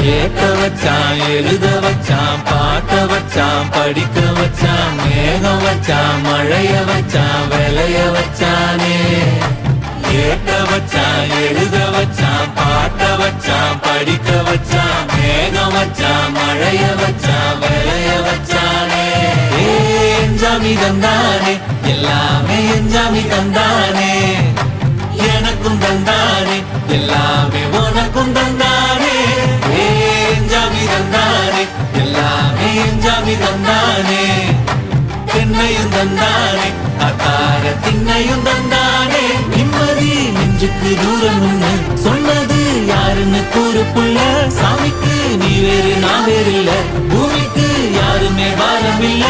கேட்க வச்சான், எழுத வச்சான், பாட்ட வச்சான், படிக்க வச்சான், மேகம் வச்சான், மழைய வச்சான், விளைய வச்சானே. கேட்க வச்சான், எழுத வச்சான், பாட்ட வச்சான், படிக்க வச்சான், மேகம் வச்சான், மழைய வச்சான், விளைய வச்சானே. என்ஜாமி தந்தானே, எல்லாமே என்ஜாமி தந்தானே. எனக்கும் தந்தானே, எல்லாமே உனக்கும் தந்தானே. என்ஜாமி தந்தானே, எல்லாமே என்ஜாமி தந்தானே. தென்னையும் தந்தானே, அக்கார திண்ணையும் தந்தானே. நிம்மதி நெஞ்சுக்கு தூரம்னு சொன்னது யாருன்னு கூறு புள்ள. சாமிக்கு நீ வேறு நான் வேறு இல்ல, பூமிக்கு யாருமே பாரம் இல்ல.